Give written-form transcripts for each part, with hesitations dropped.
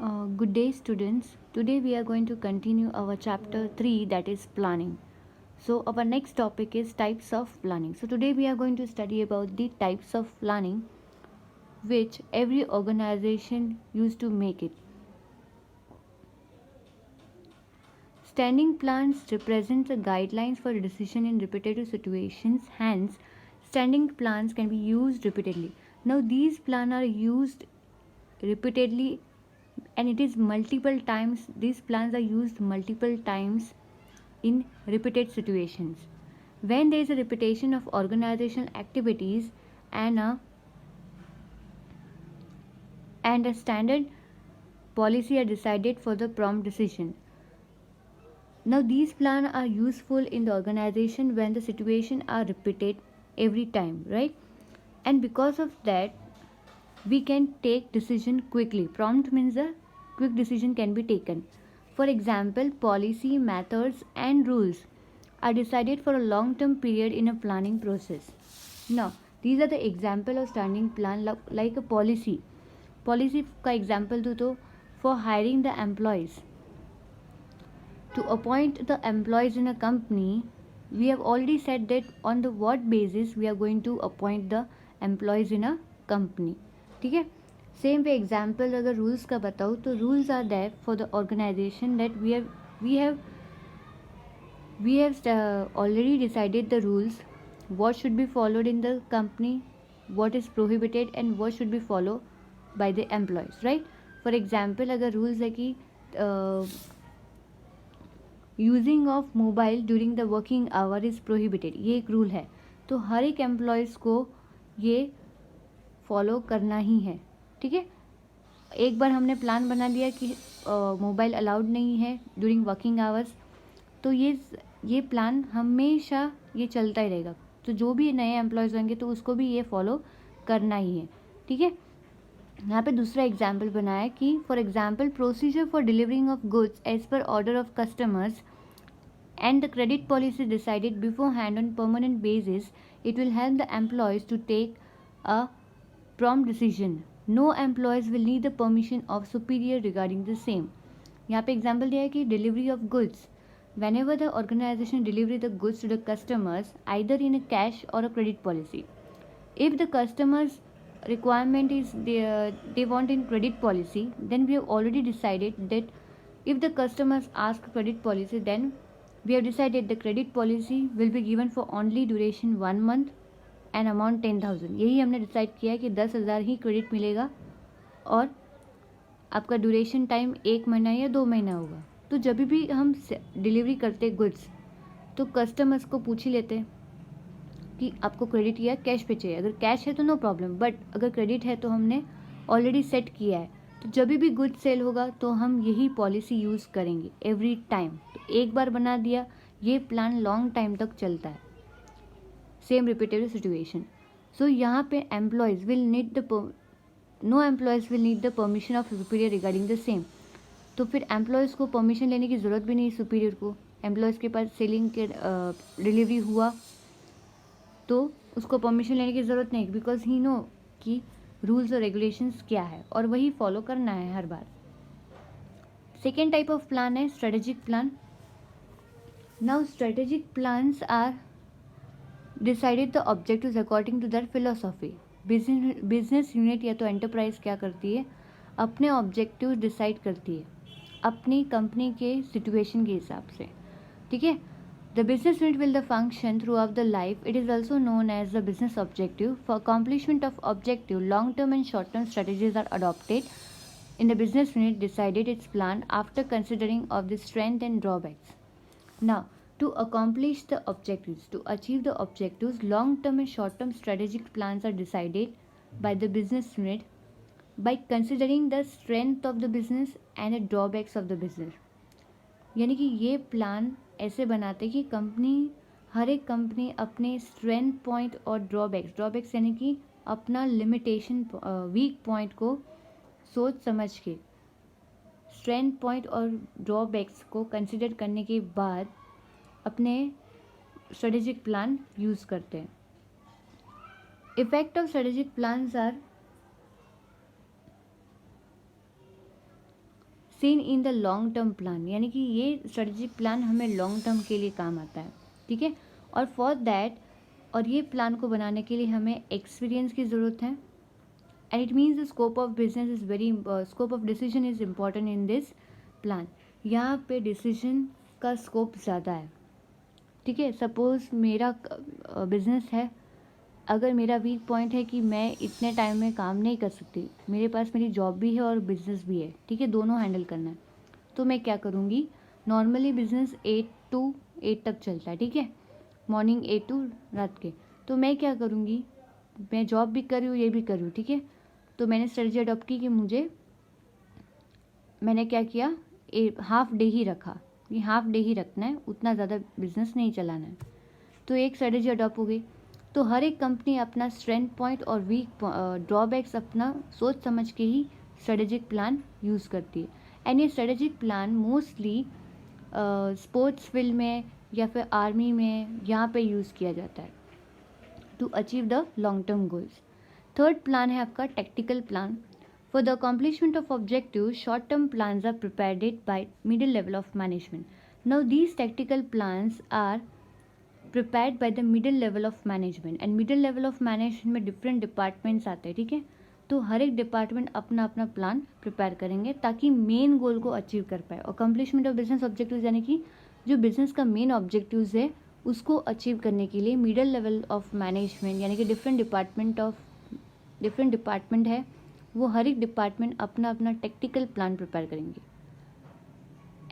Good day, students. Today we are going to continue our chapter 3, that is planning. So, our next topic is types of planning. So, today we are going to study about the types of planning which every organization used to make it. Standing plans represent the guidelines for decision in repetitive situations. Hence, standing plans can be used repeatedly. Now, these plans are used repeatedly and it is multiple times. These plans are used multiple times in repeated situations. When there is a repetition of organizational activities and a standard policy are decided for the prompt decision. Now these plans are useful in the organization when the situation are repeated every time, right? And because of that we can take decision quickly. Prompt means a quick decision can be taken. For example, policy, methods and rules are decided for a long term period in a planning process. Now these are the example of standing plan like a policy. Policy का example दूँ तो for hiring the employees. To appoint the employees in a company, we have already said that on the what basis we are going to appoint the employees in a company. ठीक है. Same way example अगर rules का बताऊँ तो rules are there for the organisation that we have already decided the rules, what should be followed in the company, what is prohibited and what should be followed by the employees, right? For example, अगर rules है कि using of mobile during the working hour is prohibited, ये एक rule है, तो हर एक employees को ये फॉलो करना ही है. ठीक है. एक बार हमने प्लान बना लिया कि मोबाइल अलाउड नहीं है ड्यूरिंग वर्किंग आवर्स, तो ये प्लान हमेशा ये चलता ही रहेगा. तो जो भी नए एम्प्लॉयज़ होंगे तो उसको भी ये फॉलो करना ही है. ठीक है. यहाँ पे दूसरा एग्जाम्पल बनाया कि for example procedure for delivering of goods as per order of customers and the credit policy decided beforehand on permanent basis, it will help the employees to take a prompt decision. No employees will need the permission of superior regarding the same. यहाँ पे example दिया है कि delivery of goods, whenever the organization deliver the goods to the customers either in a cash or a credit policy. If the customers requirement is they want in credit policy, then we have already decided that if the customers ask credit policy, then we have decided the credit policy will be given for only duration 1 month and amount 10,000. यही हमने decide किया है कि 10,000 ही credit मिलेगा और आपका duration time 1 महीना या 2 महीना होगा. तो जब भी हम डिलीवरी करते गुड्स तो कस्टमर्स को पूछ ही लेते हैं कि आपको क्रेडिट या कैश पे चाहिए. अगर कैश है तो नो प्रॉब्लम, बट अगर क्रेडिट है तो हमने ऑलरेडी सेट किया है, तो जब भी गुड सेल होगा तो हम यही पॉलिसी यूज़ करेंगे एवरी टाइम. तो एक बार बना दिया, ये प्लान लॉन्ग टाइम तक चलता है. Same repeated situation. सो यहाँ पे employees will need no employees will need the permission of superior regarding the same. तो फिर एम्प्लॉयज़ को परमिशन लेने की ज़रूरत भी नहीं सुपीरियर को. एम्प्लॉयज़ के पास सेलिंग के डिलीवरी हुआ तो उसको परमिशन लेने की ज़रूरत नहीं, बिकॉज ही नो कि रूल्स और रेगुलेशंस क्या है और वही फॉलो करना है हर बार. सेकेंड टाइप ऑफ प्लान है strategic plan. Now strategic plans are decided the objectives according to their philosophy. Business unit या तो एंटरप्राइज क्या करती है, अपने ऑब्जेक्टिव्स डिसाइड करती है अपनी कंपनी के सिचुएशन के हिसाब से. ठीक है. The business unit will the function throughout the life. It is also known as the business objective. For accomplishment of objective, long-term and short-term strategies are adopted. In the business unit, decided its plan after considering of the strength and drawbacks. Now, to accomplish the objectives, to achieve the objectives, long-term and short-term strategic plans are decided by the business unit by considering the strength of the business and the drawbacks of the business. यानी कि ये plan ऐसे बनाते कि हर एक company अपने strength point और drawbacks यानी कि अपना लिमिटेशन वीक पॉइंट को सोच समझ के स्ट्रेंथ पॉइंट और ड्रॉबैक्स को कंसिडर करने के बाद अपने स्ट्रेटेजिक प्लान यूज़ करते हैं. Effect of strategic plans are seen in the long term plan, यानी कि ये स्ट्रेटेजिक प्लान हमें लॉन्ग टर्म के लिए काम आता है, ठीक है। और फॉर दैट, और ये प्लान को बनाने के लिए हमें एक्सपीरियंस की ज़रूरत है। And it means the scope of business is very, scope of decision is important in this plan. यहाँ पे डिसीजन का स्कोप ज़्यादा है, ठीक है। सपोज़ मेरा बिजनेस है, अगर मेरा वीक पॉइंट है कि मैं इतने टाइम में काम नहीं कर सकती, मेरे पास मेरी जॉब भी है और बिजनेस भी है, ठीक है, दोनों हैंडल करना है, तो मैं क्या करूँगी, नॉर्मली बिजनेस 8 to 8 तक चलता है, ठीक है, मॉर्निंग 8 to रात के। तो मैं क्या करूँगी, मैं जॉब भी कर रही हूँ, ये भी कर रही हूँ, ठीक है। तो मैंने स्ट्रेटजी अडॉप्ट की कि मैंने क्या किया, हाफ डे ही रखा, ये हाफ डे ही रखना है, उतना ज़्यादा बिजनेस नहीं चलाना है। तो एक स्ट्रेटजी अडॉप्ट हो गई। तो हर एक कंपनी अपना स्ट्रेंथ पॉइंट और वीक ड्रॉबैक्स अपना सोच समझ के ही स्ट्रेटेजिक प्लान यूज़ करती है। एंड ये strategic plan mostly sports field में या फिर आर्मी में यहाँ पे यूज़ किया जाता है to achieve the long term goals. Third plan है आपका tactical plan. For the accomplishment of objective, short term plans are prepared by middle level of management. Now these tactical plans are prepared by the middle level of management. And middle level of management में different departments आते हैं, ठीक है। तो हर एक department अपना अपना plan prepare करेंगे ताकि मेन गोल को अचीव कर पाए। अकम्प्लिशमेंट ऑफ बिजनेस ऑब्जेक्टिव्स, यानी कि जो बिजनेस का मेन ऑब्जेक्टिव्स है उसको अचीव करने के लिए मिडिल लेवल ऑफ मैनेजमेंट, यानी कि डिफरेंट डिपार्टमेंट है, वो हर एक डिपार्टमेंट अपना अपना टेक्टिकल प्लान प्रिपेयर करेंगे।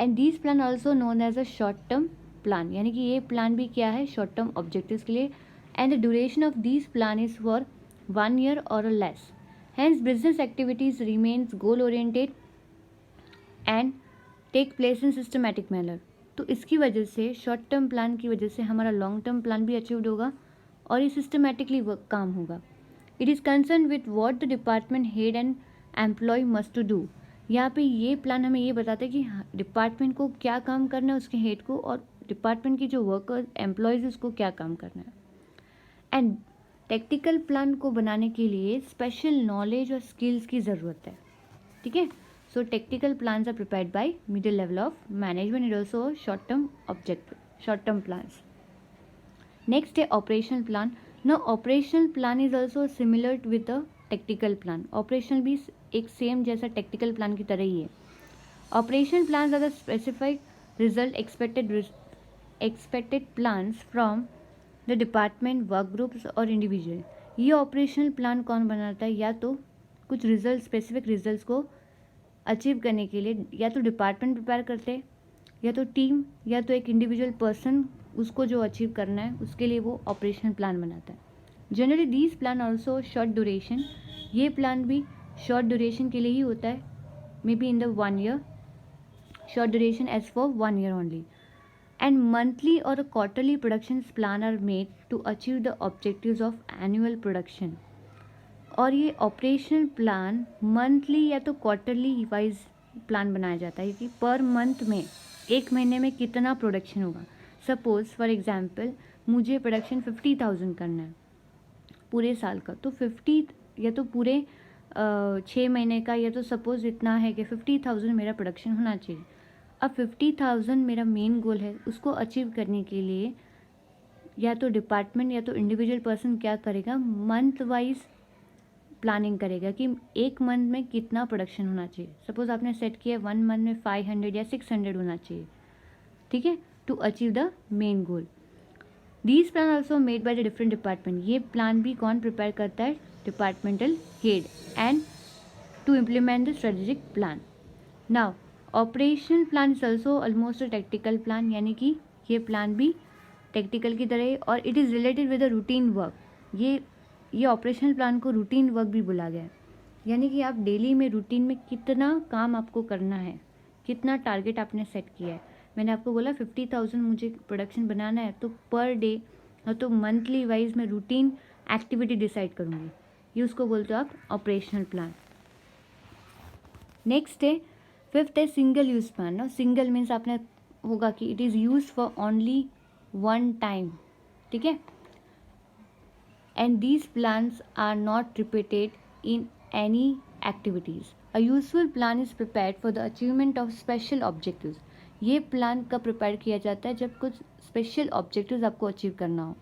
And these plan also known as a short term plan, यानी कि ये प्लान भी क्या है, शॉर्ट टर्म ऑब्जेक्टिव्स के लिए। And the duration of these plan is for 1 year और less. Hence business activities remains goal oriented and take place in systematic manner. तो इसकी वजह से, शॉर्ट टर्म प्लान की वजह से हमारा लॉन्ग टर्म प्लान भी अचीव्ड होगा और ये सिस्टमैटिकली काम होगा। It is concern with what the department head and employ must to do. यहाँ पे ये प्लान हमें ये बताता है कि डिपार्टमेंट को क्या काम करना है, उसके हेड को, और डिपार्टमेंट की जो वर्कर्स एम्प्लॉयज़ उसको क्या काम करना है। एंड टेक्टिकल प्लान को बनाने के लिए स्पेशल नॉलेज और स्किल्स की ज़रूरत है, ठीक है। So tactical plans are prepared by middle level of management and also short term plans. Next है operational plan. Now operational plan is also similar with a tactical plan. Operational भी एक same जैसा tactical plan की तरह ही है। Operational plans are the specific result expected plans from the department, work groups और individual. ये ऑपरेशनल प्लान कौन बनाता है, या तो कुछ रिजल्ट, स्पेसिफिक रिजल्ट्स को अचीव करने के लिए या तो डिपार्टमेंट प्रिपेयर करते हैं, या तो टीम, या तो एक इंडिविजुअल पर्सन उसको जो अचीव करना है उसके लिए वो ऑपरेशनल प्लान बनाता है। Generally these plan also short duration. ये प्लान भी शॉर्ट ड्यूरेशन के लिए ही होता है, may be in the 1 year, short duration as for 1 year only. And monthly और quarterly production plan are made to achieve the objectives of annual production. और ये ऑपरेशनल प्लान मंथली या तो क्वार्टरली वाइज प्लान बनाया जाता है कि per month में, एक महीने में कितना प्रोडक्शन होगा। सपोज़ फॉर एग्जांपल मुझे प्रोडक्शन 50,000 करना है पूरे साल का, तो 50 या तो पूरे 6 महीने का, या तो सपोज़ इतना है कि 50,000 मेरा प्रोडक्शन होना चाहिए। अब 50,000 मेरा मेन गोल है, उसको अचीव करने के लिए या तो डिपार्टमेंट या तो इंडिविजुअल पर्सन क्या करेगा, मंथ वाइज प्लानिंग करेगा कि एक मंथ में कितना प्रोडक्शन होना चाहिए। सपोज़ आपने सेट किया 1 मंथ में 500 या 600 होना चाहिए, ठीक है, to achieve the main goal. These plan also made by the different department. ये प्लान भी कौन प्रिपेयर करता है, departmental head, and to implement the strategic plan. Now operational plan is also almost a tactical plan, यानी कि ये plan भी tactical की तरह है और it is related with the routine work. ये ऑपरेशनल प्लान को रूटीन वर्क भी बोला गया है, यानी कि आप डेली में रूटीन में कितना काम आपको करना है, कितना टारगेट आपने सेट किया है। मैंने आपको बोला 50,000 मुझे प्रोडक्शन बनाना है, तो पर डे या तो मंथली वाइज मैं रूटीन एक्टिविटी डिसाइड करूँगी, ये उसको बोलते हो आप ऑपरेशनल प्लान। नेक्स्ट है, फिफ्थ है सिंगल यूज़ प्लान। ना सिंगल मीन्स आपने होगा कि it is use for only 1 time, ठीक है। And these plans are not repeated in any activities. A useful plan is prepared for the achievement of special objectives. ये plan कब prepare किया जाता है? जब कुछ स्पेशल ऑब्जेक्टिव्स आपको अचीव करना हो।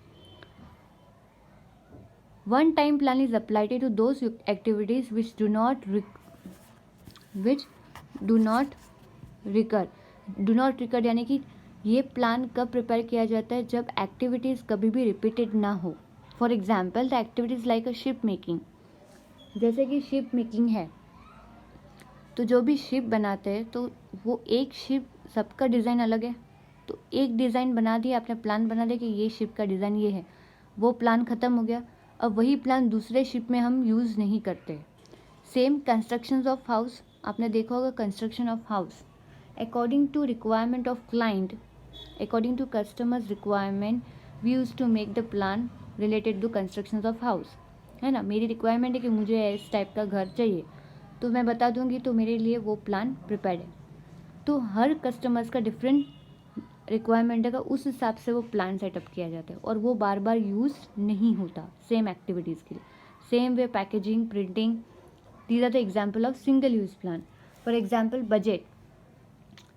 One time plan is applied to those activities which do not recur यानी कि ये प्लान कब प्रिपेयर किया जाता है? जब एक्टिविटीज़ कभी भी रिपीटेड ना हो। For example the activities like a ship making, जैसे कि शिप मेकिंग है, तो जो भी शिप बनाते हैं तो वो एक शिप, सबका डिज़ाइन अलग है, तो एक डिज़ाइन बना दिया आपने, प्लान बना दिया कि ये शिप का डिज़ाइन ये है, वो प्लान ख़त्म हो गया। अब वही प्लान दूसरे शिप में हम यूज़ नहीं करते। सेम कंस्ट्रक्शंस ऑफ हाउस, आपने देखा होगा construction of house, according to requirement of client, according to customers requirement, we use to make the plan related to constructions of house, है ना। मेरी रिक्वायरमेंट है कि मुझे इस टाइप का घर चाहिए, तो मैं बता दूंगी, तो मेरे लिए वो प्लान प्रिपेयर्ड है। तो हर कस्टमर्स का डिफरेंट रिक्वायरमेंट है, उस हिसाब से वो प्लान सेटअप किया जाता है और वो बार बार यूज़ नहीं होता सेम एक्टिविटीज़ के लिए। Same way packaging, printing, these are the example of single use plan. For example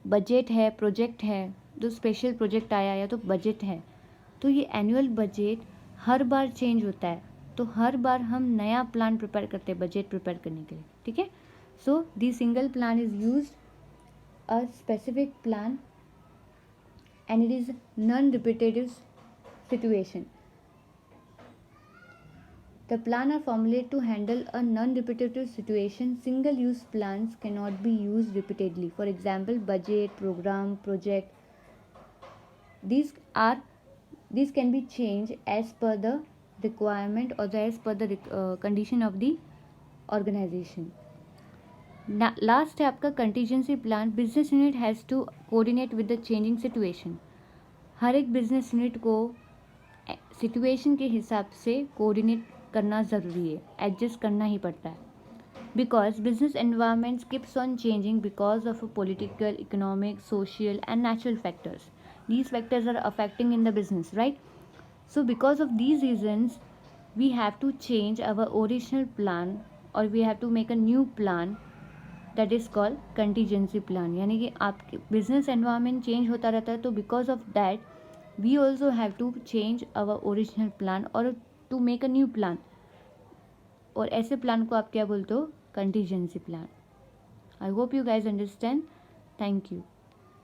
budget है, प्रोजेक्ट है, जो स्पेशल प्रोजेक्ट आया या तो बजट है, तो ये एनुअल बजट हर बार चेंज होता है, तो हर बार हम नया प्लान प्रिपेयर करते हैं बजट प्रिपेयर करने के लिए, ठीक है। So the single plan is used a specific plan and it is non-repetitive situation. The plan are formulated to handle a non-repetitive situation. Single-use plans cannot be used repeatedly. For example, budget, program, project. These can be changed as per the requirement or as per the condition of the organization. Last है आपका contingency plan. Business unit has to coordinate with the changing situation. हर एक business unit को situation के हिसाब से coordinate करना ज़रूरी है, एडजस्ट करना ही पड़ता है। Because business environment keeps on changing because of political, economic, social and natural factors. These factors are affecting in the business, right? So because of these reasons, we have to change our original plan or we have to make a new plan that is called contingency plan. यानी कि आपके business environment change होता रहता है, तो because of that we also have to change our original plan or to make a new plan. और ऐसे plan को आप क्या बोलते हो? Contingency plan. I hope you guys understand. Thank you.